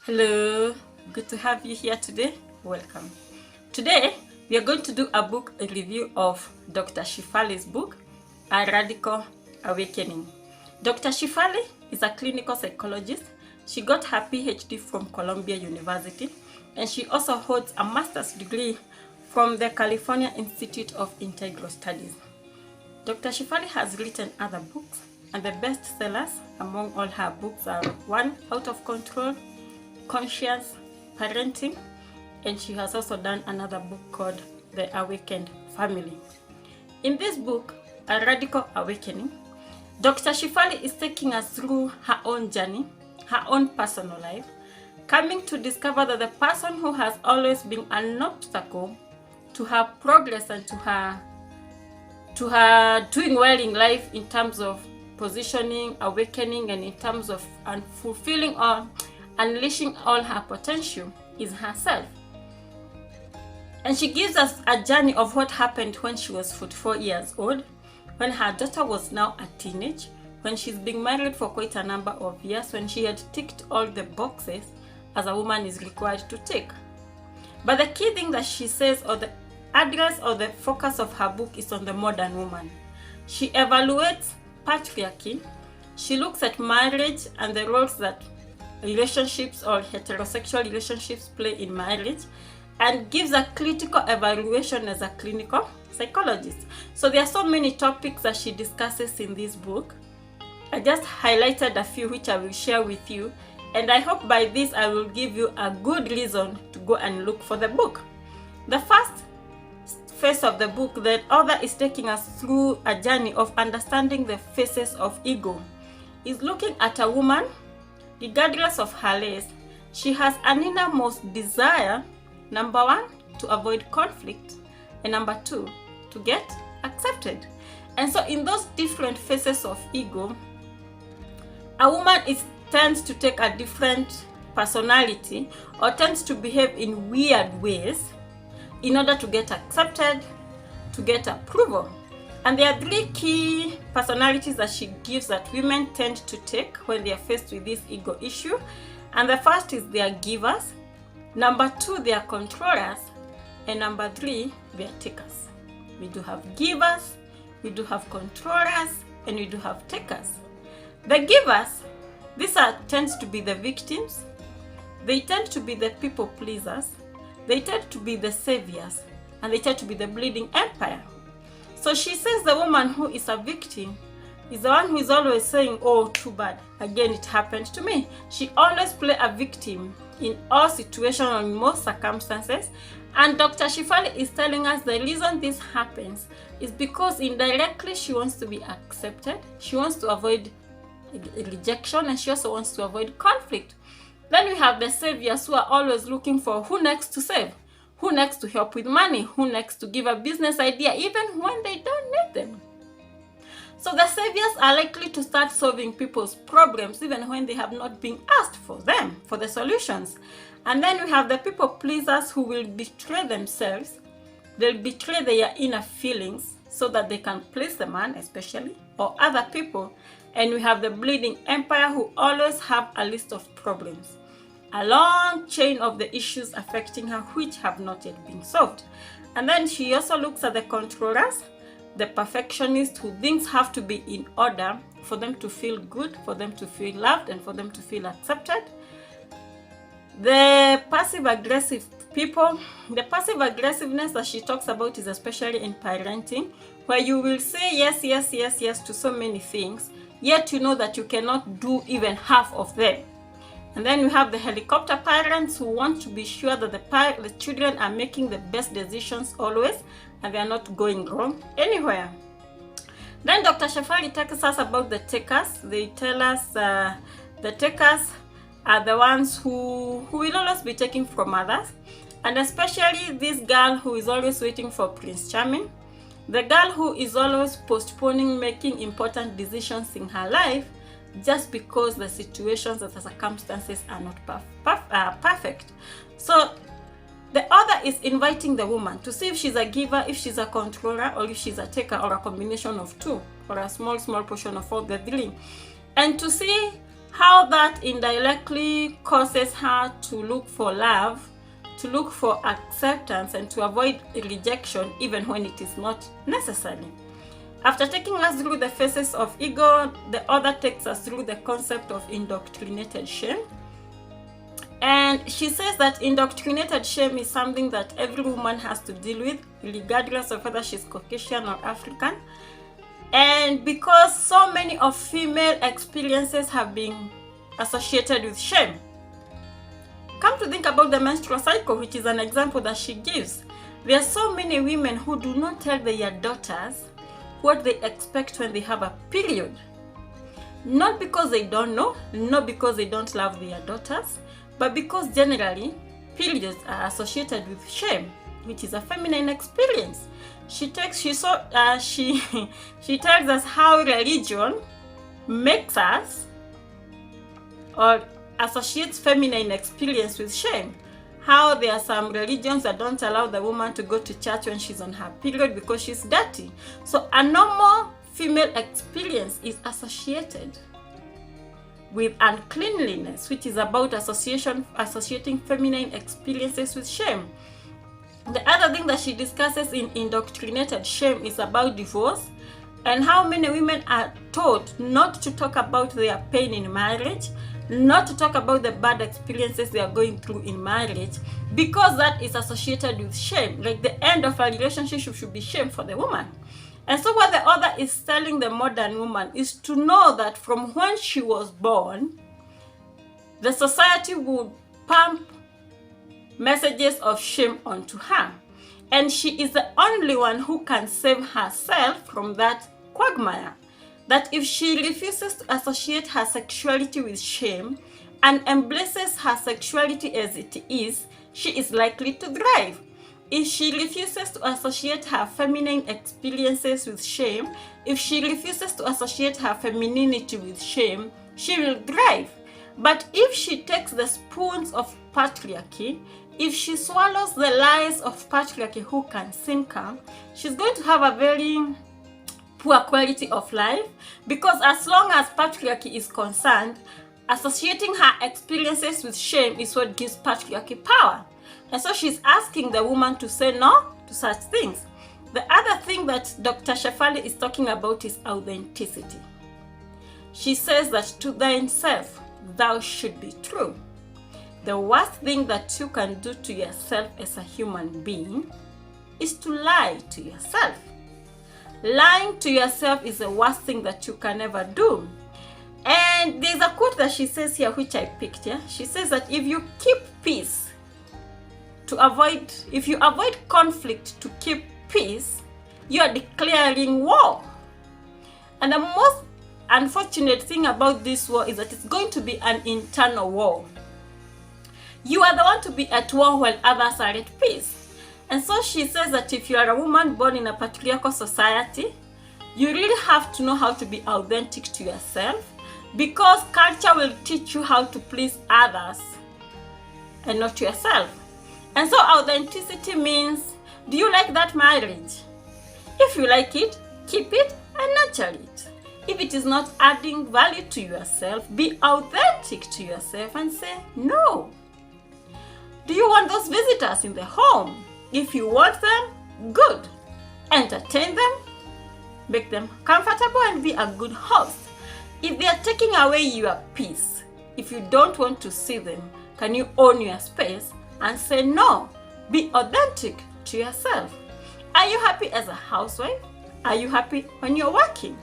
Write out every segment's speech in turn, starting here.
Hello, good to have you here today. Welcome. Today, we are going to do a book review of Dr. Shefali's book, A Radical Awakening. Dr. Shefali is a clinical psychologist. She got her PhD from Columbia University, and she also holds a master's degree from the California Institute of Integral Studies. Dr. Shefali has written other books, and the best sellers among all her books are one, Out of Control, Conscious Parenting, and she has also done another book called The Awakened Family. In this book, A Radical Awakening, Dr. Shefali is taking us through her own journey, her own personal life, coming to discover that the person who has always been an obstacle to her progress and to her doing well in life in terms of positioning, awakening, and in terms of fulfilling or unleashing all her potential is herself. And she gives us a journey of what happened when she was 44 years old, when her daughter was now a teenage, when she's been married for quite a number of years, when she had ticked all the boxes as a woman is required to tick. But the key thing that she says, or the address or the focus of her book, is on the modern woman. She evaluates patriarchy. She looks at marriage and the roles that relationships or heterosexual relationships play in marriage, and gives a critical evaluation as a clinical psychologist. So there are so many topics that she discusses in this book. I just highlighted a few which I will share with you, and I hope by this I will give you a good reason to go and look for the book. The first phase of the book, the author is taking us through a journey of understanding the phases of ego. Is looking at a woman. Regardless of her race, she has an innermost desire, number one, to avoid conflict, and number two, to get accepted. And so in those different phases of ego, a woman tends to take a different personality or tends to behave in weird ways in order to get accepted, to get approval. And there are three key personalities that she gives that women tend to take when they are faced with this ego issue. And the first is they are givers. Number two, they are controllers. And number three, they are takers. We do have givers, we do have controllers, and we do have takers. The givers, tends to be the victims. They tend to be the people pleasers. They tend to be the saviors. And they tend to be the bleeding empire. So she says the woman who is a victim is the one who is always saying, oh, too bad, again it happened to me. She always plays a victim in all situations or in most circumstances. And Dr. Shefali is telling us the reason this happens is because indirectly she wants to be accepted, she wants to avoid rejection, and she also wants to avoid conflict. Then we have the saviors who are always looking for who next to save. Who next to help with money? Who next to give a business idea even when they don't need them? So the saviors are likely to start solving people's problems even when they have not been asked for them, for the solutions. And then we have the people pleasers who will betray themselves. They'll betray their inner feelings so that they can please the man especially, or other people. And we have the bleeding empire who always have a list of problems. A long chain of the issues affecting her which have not yet been solved. And then she also looks at the controllers, the perfectionists who things have to be in order for them to feel good, for them to feel loved, and for them to feel accepted. The passive-aggressive people, the passive aggressiveness that she talks about is especially in parenting, where you will say yes, yes, yes, yes to so many things, yet you know that you cannot do even half of them. And then we have the helicopter parents who want to be sure that the children are making the best decisions always and they are not going wrong anywhere. Then Dr. Shefali tells us about the takers. They tell us the takers are the ones who will always be taking from others. And especially this girl who is always waiting for Prince Charming. The girl who is always postponing making important decisions in her life just because the situations and the circumstances are not perfect. So the author is inviting the woman to see if she's a giver, if she's a controller, or if she's a taker, or a combination of two, or a small portion of all the three, and to see how that indirectly causes her to look for love, to look for acceptance, and to avoid rejection even when it is not necessary. After taking us through the phases of ego, the author takes us through the concept of indoctrinated shame. And she says that indoctrinated shame is something that every woman has to deal with, regardless of whether she's Caucasian or African. And because so many of female experiences have been associated with shame. Come to think about the menstrual cycle, which is an example that she gives. There are so many women who do not tell their daughters what they expect when they have a period. Not because they don't know, not because they don't love their daughters, but because generally periods are associated with shame, which is a feminine experience. She tells us how religion makes us or associates feminine experience with shame. How there are some religions that don't allow the woman to go to church when she's on her period because she's dirty. So a normal female experience is associated with uncleanliness, which is about associating feminine experiences with shame. The other thing that she discusses in indoctrinated shame is about divorce and how many women are taught not to talk about their pain in marriage, not to talk about the bad experiences they are going through in marriage, because that is associated with shame. Like the end of a relationship should be shame for the woman. And so what the author is telling the modern woman is to know that from when she was born, the society would pump messages of shame onto her. And she is the only one who can save herself from that quagmire. That if she refuses to associate her sexuality with shame and embraces her sexuality as it is, she is likely to thrive. If she refuses to associate her feminine experiences with shame, if she refuses to associate her femininity with shame, she will thrive. But if she takes the spoons of patriarchy, if she swallows the lies of patriarchy who can sink her, she's going to have a very poor quality of life, because as long as patriarchy is concerned, associating her experiences with shame is what gives patriarchy power. And so she's asking the woman to say no to such things. The other thing that Dr. Shefali is talking about is authenticity. She says that to thyself thou should be true. The worst thing that you can do to yourself as a human being is to lie to yourself. Lying to yourself is the worst thing that you can ever do. And there's a quote that she says here, which I picked here. She says that if you keep peace if you avoid conflict to keep peace, you are declaring war. And the most unfortunate thing about this war is that it's going to be an internal war. You are the one to be at war while others are at peace. And so she says that if you are a woman born in a patriarchal society, you really have to know how to be authentic to yourself, because culture will teach you how to please others and not yourself. And so authenticity means, do you like that marriage? If you like it, keep it and nurture it. If it is not adding value to yourself, be authentic to yourself and say no. Do you want those visitors in the home? If you want them, good. Entertain them, make them comfortable, and be a good host. If they are taking away your peace, if you don't want to see them, can you own your space and say no? Be authentic to yourself. Are you happy as a housewife? Are you happy when you're working?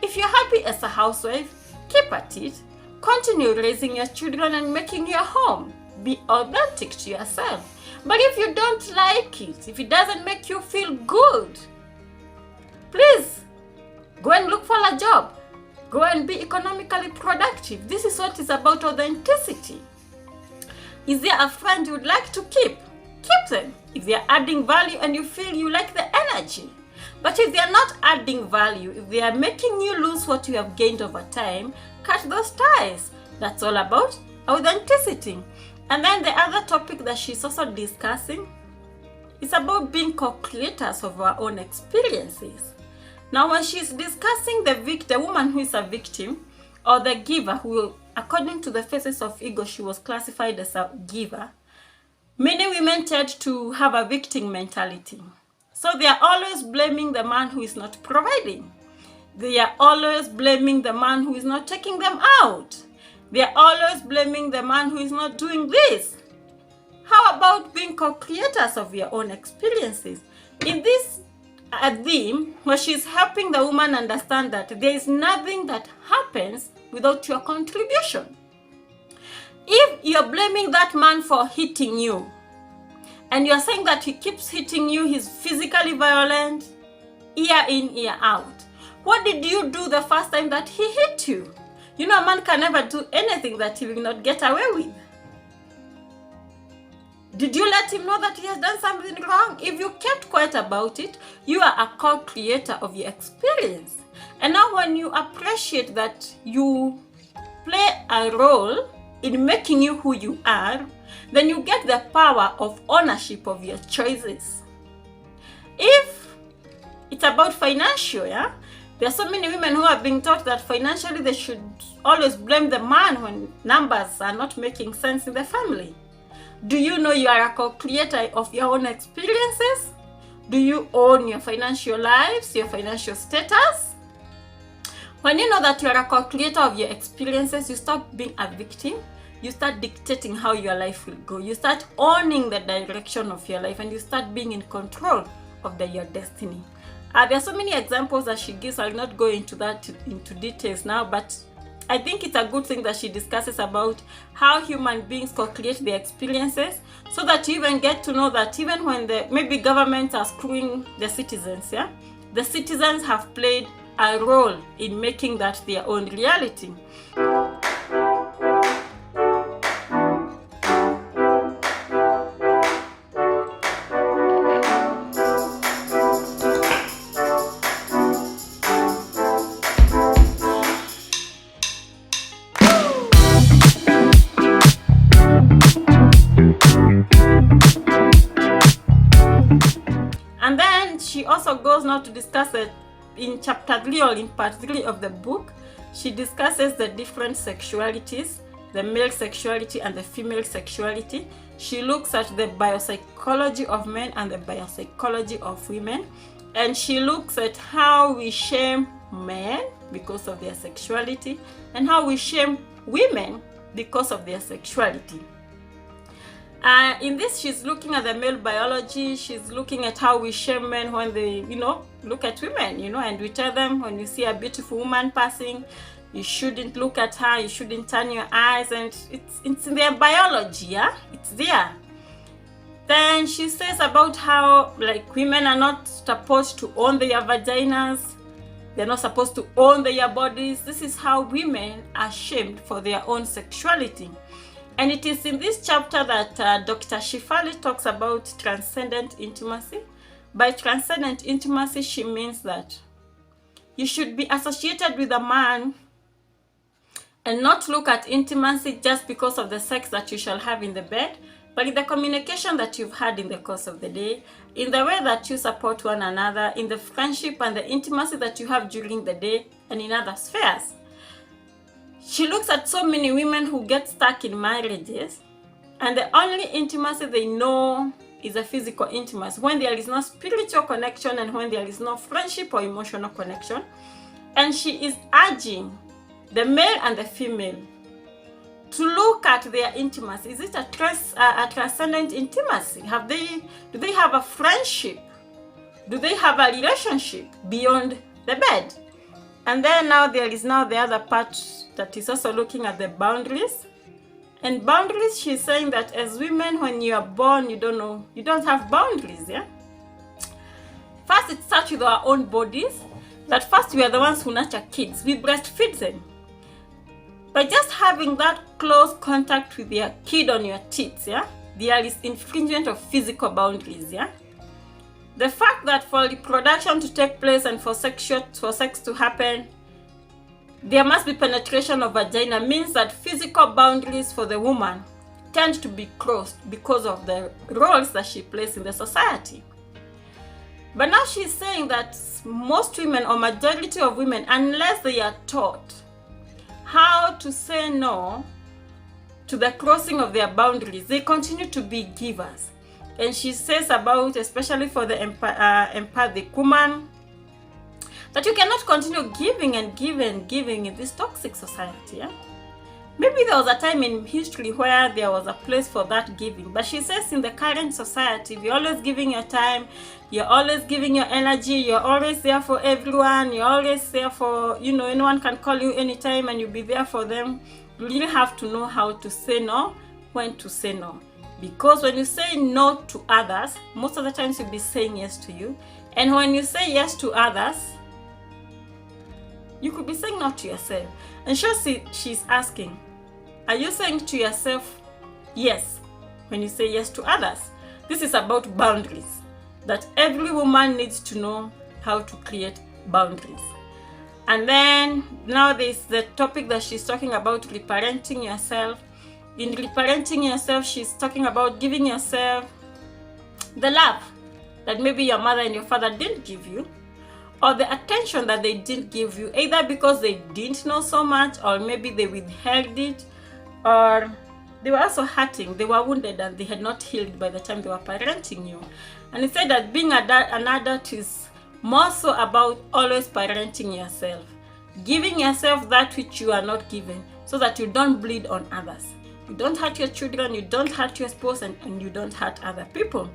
If you're happy as a housewife, keep at it. Continue raising your children and making your home. Be authentic to yourself. But if you don't like it, if it doesn't make you feel good, please go and look for a job. Go and be economically productive. This is what is about authenticity. Is there a friend you would like to keep? Keep them if they are adding value and you feel you like the energy. But if they are not adding value, if they are making you lose what you have gained over time, cut those ties. That's all about authenticity. And then the other topic that she's also discussing is about being co-creators of our own experiences. Now, when she's discussing the woman who is a victim, or the giver who according to the phases of ego, she was classified as a giver. Many women tend to have a victim mentality. So they are always blaming the man who is not providing. They are always blaming the man who is not taking them out. They are always blaming the man who is not doing this. How about being co-creators of your own experiences? In this theme, where she's helping the woman understand that there is nothing that happens without your contribution. If you're blaming that man for hitting you, and you're saying that he keeps hitting you, he's physically violent, year in, year out, what did you do the first time that he hit you? You know, a man can never do anything that he will not get away with. Did you let him know that he has done something wrong? If you kept quiet about it, you are a co-creator of your experience. And now when you appreciate that you play a role in making you who you are, then you get the power of ownership of your choices. If it's about financial, there are so many women who are being taught that financially they should always blame the man when numbers are not making sense in the family. Do you know you are a co-creator of your own experiences? Do you own your financial lives, your financial status? When you know that you are a co-creator of your experiences, you stop being a victim. You start dictating how your life will go. You start owning the direction of your life, and you start being in control of your destiny. There are so many examples that she gives. I'll not go into details now, but I think it's a good thing that she discusses about how human beings co-create their experiences, so that you even get to know that even when maybe governments are screwing the citizens, the citizens have played a role in making that their own reality. And then she also goes now to discuss it in chapter 3 or in part 3 of the book. She discusses the different sexualities, the male sexuality and the female sexuality. She looks at the biopsychology of men and the biopsychology of women. And she looks at how we shame men because of their sexuality and how we shame women because of their sexuality. In this, she's looking at the male biology. She's looking at how we shame men when they, look at women, and we tell them when you see a beautiful woman passing, you shouldn't look at her, you shouldn't turn your eyes, and it's in their biology, it's there. Then she says about how, women are not supposed to own their vaginas, they're not supposed to own their bodies. This is how women are shamed for their own sexuality. And it is in this chapter that Dr. Shefali talks about transcendent intimacy. By transcendent intimacy, she means that you should be associated with a man and not look at intimacy just because of the sex that you shall have in the bed, but in the communication that you've had in the course of the day, in the way that you support one another, in the friendship and the intimacy that you have during the day, and in other spheres. She looks at so many women who get stuck in marriages, and the only intimacy they know is a physical intimacy, when there is no spiritual connection and when there is no friendship or emotional connection. And she is urging the male and the female to look at their intimacy. Is it a transcendent intimacy? Do they have a friendship? Do they have a relationship beyond the bed? And then there is the other part that is also looking at the boundaries. And boundaries, she's saying that as women, when you are born, you don't have boundaries, First, it starts with our own bodies. That first, we are the ones who nurture kids. We breastfeed them. By just having that close contact with your kid on your tits, there is infringement of physical boundaries, The fact that for reproduction to take place and for sex to happen, there must be penetration of vagina means that physical boundaries for the woman tend to be crossed because of the roles that she plays in the society. But now she's saying that most women, or majority of women, unless they are taught how to say no to the crossing of their boundaries. They continue to be givers. And she says about, especially for the empathic woman, that you cannot continue giving and giving in this toxic society. Yeah? Maybe there was a time in history where there was a place for that giving. But she says in the current society, you're always giving your time, you're always giving your energy, you're always there for everyone, you're always there for, anyone can call you anytime and you'll be there for them. You really have to know how to say no, when to say no. Because when you say no to others, most of the times you'll be saying yes to you. And when you say yes to others, you could be saying no to yourself. And she's asking, are you saying to yourself yes when you say yes to others? This is about boundaries, that every woman needs to know how to create boundaries. And then now there's the topic that she's talking about, reparenting yourself. In reparenting yourself, she's talking about giving yourself the love that maybe your mother and your father didn't give you, or the attention that they didn't give you, either because they didn't know so much, or maybe they withheld it, or they were also hurting, they were wounded and they had not healed by the time they were parenting you. And he said that being an adult is more so about always parenting yourself, giving yourself that which you are not given, so that you don't bleed on others. You don't hurt your children, you don't hurt your spouse, and you don't hurt other people.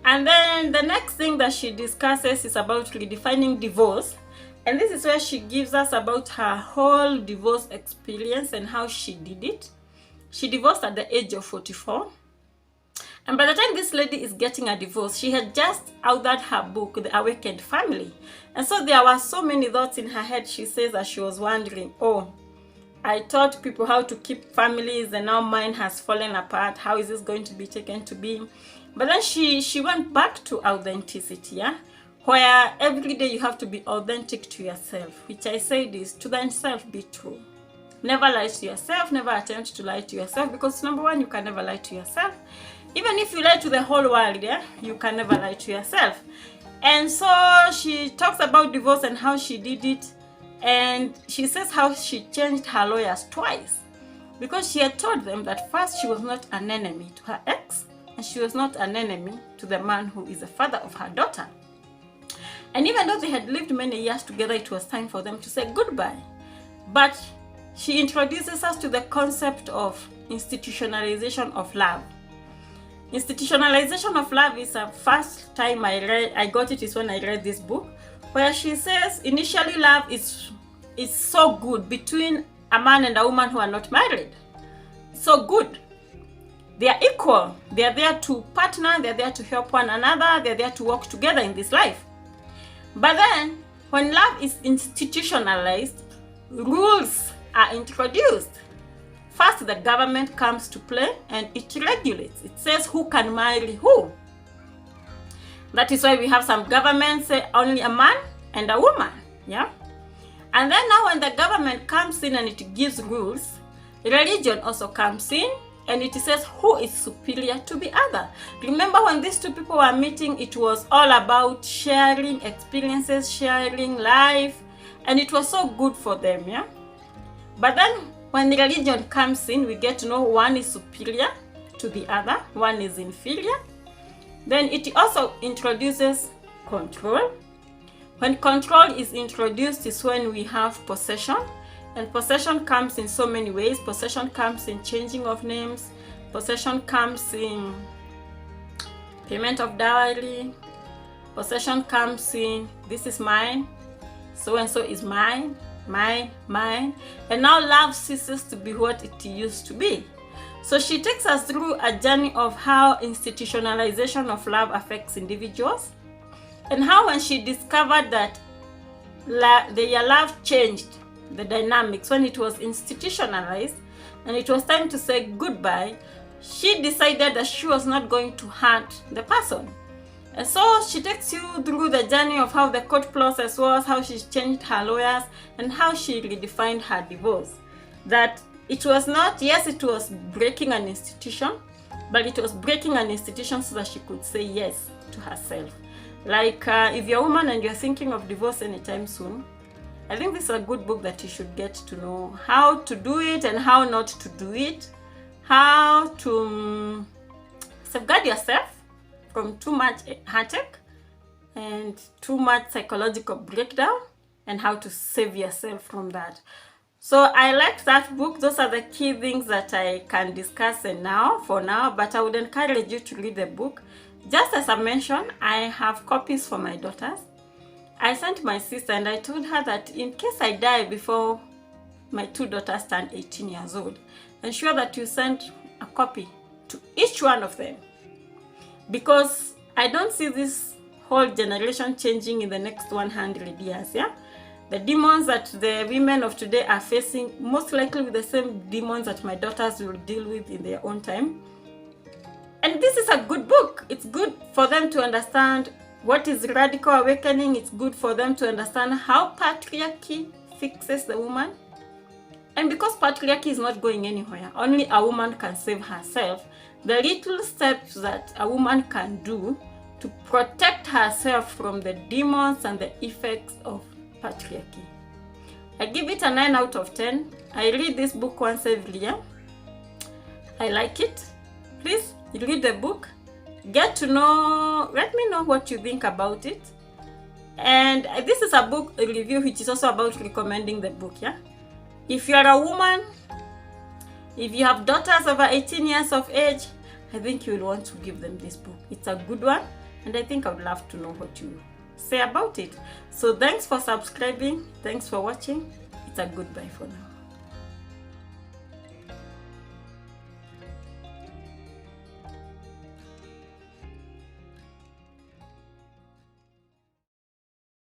And then the next thing that she discusses is about redefining divorce. And this is where she gives us about her whole divorce experience and how she did it. She divorced at the age of 44. And by the time this lady is getting a divorce, she had just authored her book, The Awakened Family. And so there were so many thoughts in her head. She says that she was wondering, I taught people how to keep families and now mine has fallen apart. How is this going to be taken to be? But then she went back to authenticity, yeah? Where every day you have to be authentic to yourself, which I said is to thyself be true. Never lie to yourself, never attempt to lie to yourself, because number one, you can never lie to yourself. Even if you lie to the whole world, yeah, you can never lie to yourself. And so she talks about divorce and how she did it. And she says how she changed her lawyers twice, because she had told them that first she was not an enemy to her ex, and she was not an enemy to the man who is the father of her daughter. And even though they had lived many years together, it was time for them to say goodbye. But she introduces us to the concept of institutionalization of love. Institutionalization of love is the first time I got it is when I read this book, where she says initially love is so good between a man and a woman who are not married. So good. They are equal. They are there to partner, they are there to help one another, they are there to work together in this life. But then, when love is institutionalized, rules are introduced. First, the government comes to play and it regulates. It says who can marry who. That is why we have some governments say only a man and a woman, yeah? And then now when the government comes in and it gives rules, religion also comes in and it says who is superior to the other. Remember when these two people were meeting, it was all about sharing experiences, sharing life, and it was so good for them, yeah? But then when the religion comes in, we get to know one is superior to the other, one is inferior. Then it also introduces control. When control is introduced is when we have possession. And possession comes in so many ways. Possession comes in changing of names. Possession comes in payment of dowry. Possession comes in this is mine, so and so is mine, mine. And now love ceases to be what it used to be. So she takes us through a journey of how institutionalization of love affects individuals, and how when she discovered that their love changed the dynamics when it was institutionalized and it was time to say goodbye, she decided that she was not going to hurt the person. And so she takes you through the journey of how the court process was, how she changed her lawyers, and how she redefined her divorce. That it was not, yes, it was breaking an institution, but it was breaking an institution so that she could say yes to herself. Like if you're a woman and you're thinking of divorce anytime soon, I think this is a good book that you should get to know how to do it and how not to do it, how to safeguard yourself from too much heartache and too much psychological breakdown, and how to save yourself from that. So I like that book. Those are the key things that I can discuss for now, but I would encourage you to read the book. Just as I mentioned, I have copies for my daughters. I sent my sister and I told her that in case I die before my 2 daughters turn 18 years old, ensure that you send a copy to each one of them, because I don't see this whole generation changing in the next 100 years. The demons that the women of today are facing, most likely with the same demons that my daughters will deal with in their own time. And this is a good book. It's good for them to understand what is radical awakening. It's good for them to understand how patriarchy fixes the woman. And because patriarchy is not going anywhere, only a woman can save herself. The little steps that a woman can do to protect herself from the demons and the effects of patriarchy. I give it a 9 out of 10. I read this book once every year. I like it. Please read the book. Get to know, let me know what you think about it. And this is a book review which is also about recommending the book. If you are a woman, if you have daughters over 18 years of age, I think you will want to give them this book. It's a good one, and I think I would love to know what you say about it. So thanks for subscribing. Thanks for watching. It's a goodbye for now.